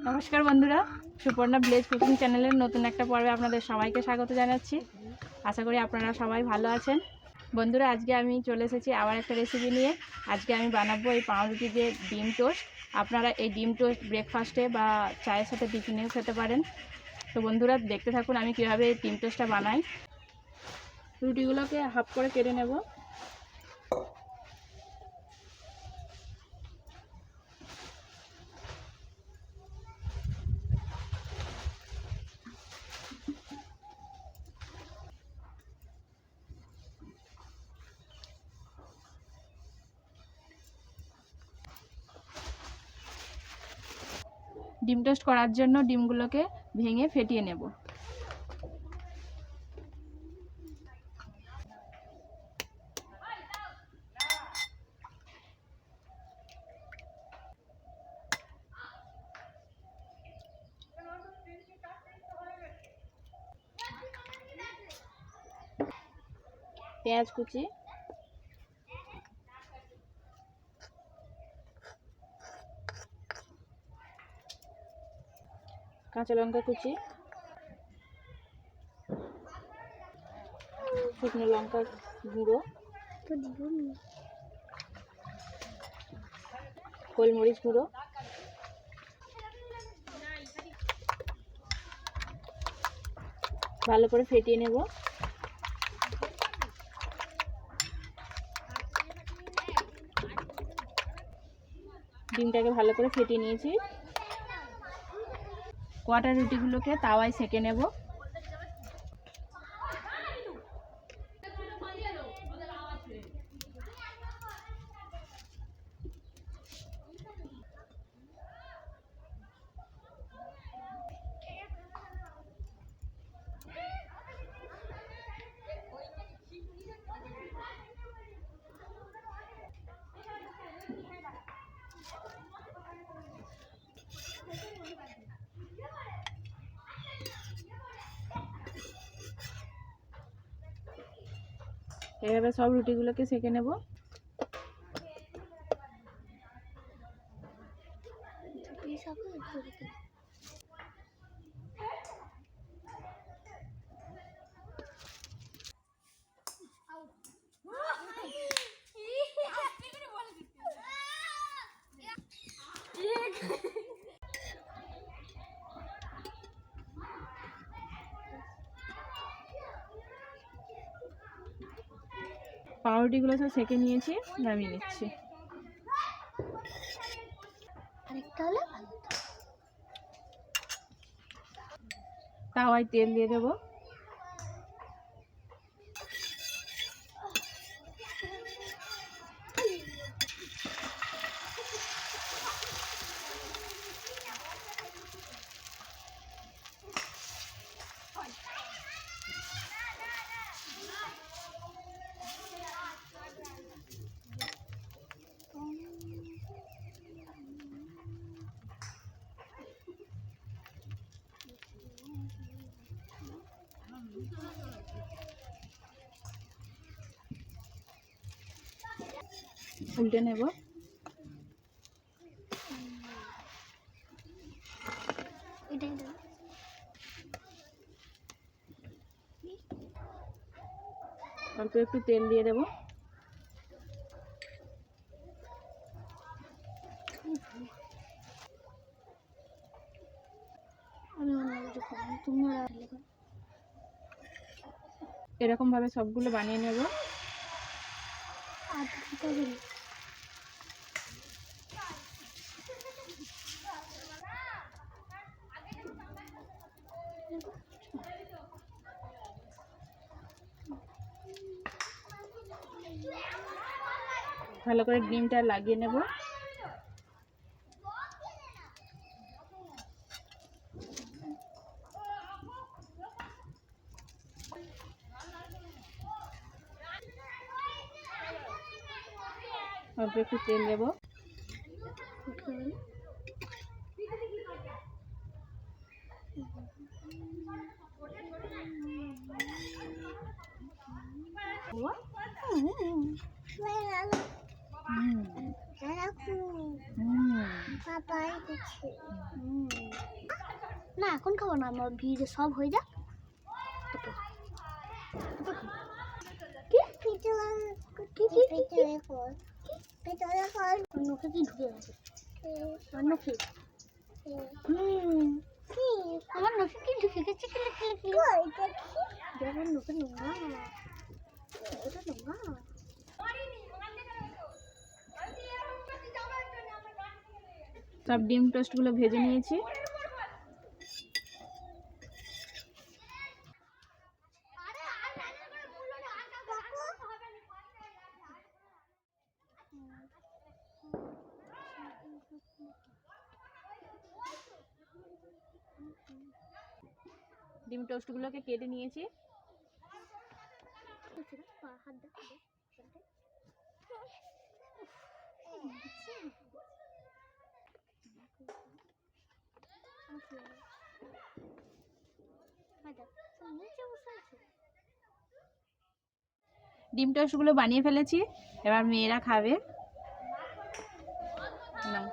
নমস্কার বন্ধুরা, Suparna village cooking চ্যানেলের নতুন একটা পর্বে আপনাদের সবাইকে স্বাগত জানাচ্ছি। আশা করি আপনারা সবাই ভালো আছেন। বন্ধুরা, আজকে আমি চলে এসেছি আবার একটা রেসিপি নিয়ে। আজকে আমি বানাবো এই পাউরুটি দিয়ে ডিম টোস্ট। আপনারা এই ডিম টোস্ট ব্রেকফাস্টে বা চায়ের সাথে টিফিনেও খেতে পারেন। তো বন্ধুরা, দেখতে থাকুন আমি কীভাবে এই ডিম টোস্টটা বানাই। রুটিগুলোকে হাফ করে কেটে নেব। ডিম টোস্ট করার জন্য ডিমগুলোকে ভেঙে ফেটিয়ে নেব। পেঁয়াজ কুচি, কাঁচা লঙ্কা কুচি, শুকনো লঙ্কা গুঁড়ো, গোলমরিচ গুঁড়ো, ভালো করে ফেটিয়ে নেব। ডিমটাকে ভালো করে ফেটিয়ে নিয়েছি। কোয়াটার রুটিগুলোকে তাওয়ায় সেঁকে নেব। এভাবে সব রুটিগুলোকে সেঁকে নেব। পাউরুটিগুলো সব সেঁকে নিয়েছি, নামিয়ে নিচ্ছি। তাওয়ায় তেল দিয়ে দেবো। উল্টে নেব। অল্প একটু তেল দিয়ে দেব। এরকম ভাবে সবগুলো বানিয়ে নেব। ভালো করে ডিমটা লাগিয়ে নেব। অল্প একটু তেল দেব। না এখন খাবো না, আমার ভিড়ে সব হয়ে যাক। নখে কি ঢুকে গেছে? আমার নখে আমার নখে কি ঢুকে গেছে? আমার নখে নোংরা, এটা নোংরা। সব ডিম টোস্টগুলো ভেজে নিয়েছি। ডিম টোস্টগুলোকে কেটে নিয়েছি। ডিম টোস্টগুলো বানিয়ে ফেলেছি, এবার মেয়েরা খাবে। নাও।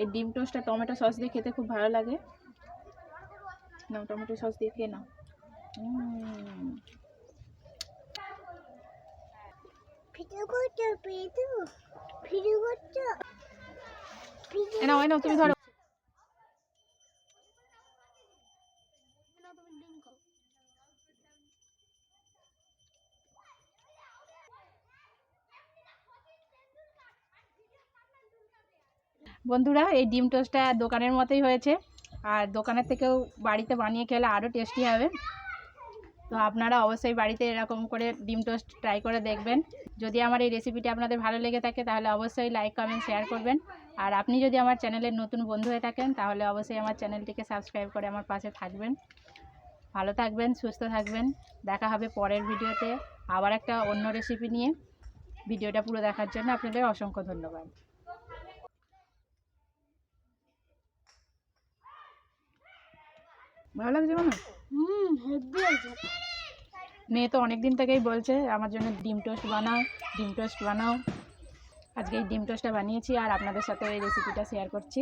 এই ডিম টোস্টটা টমেটো সস দিয়ে খেতে খুব ভালো লাগে। নাও, টমেটো সস দিয়ে খেয়ে নাও। নাও নাও, তুমি ধরো। বন্ধুরা, এই ডিম টোস্টটা দোকানের মতোই হয়েছে, আর দোকানের থেকেও বাড়িতে বানিয়ে খেলে আরও টেস্টি হবে। তো আপনারা অবশ্যই বাড়িতে এরকম করে ডিম টোস্ট ট্রাই করে দেখবেন। যদি আমার এই রেসিপিটি আপনাদের ভালো লেগে থাকে তাহলে অবশ্যই লাইক, কমেন্ট, শেয়ার করবেন। আর আপনি যদি আমার চ্যানেলের নতুন বন্ধু হয়ে থাকেন তাহলে অবশ্যই আমার চ্যানেলটিকে সাবস্ক্রাইব করে আমার পাশে থাকবেন। ভালো থাকবেন, সুস্থ থাকবেন। দেখা হবে পরের ভিডিওতে আবার একটা অন্য রেসিপি নিয়ে। ভিডিওটা পুরো দেখার জন্য আপনাদের অসংখ্য ধন্যবাদ। ভালো লাগছে না? মেয়ে তো অনেক দিন থেকেই বলছে আমার জন্য ডিম টোস্ট বানাও, ডিম টোস্ট বানাও। আজকে এই ডিম টোস্টটা বানিয়েছি আর আপনাদের সাথে এই রেসিপিটা শেয়ার করছি।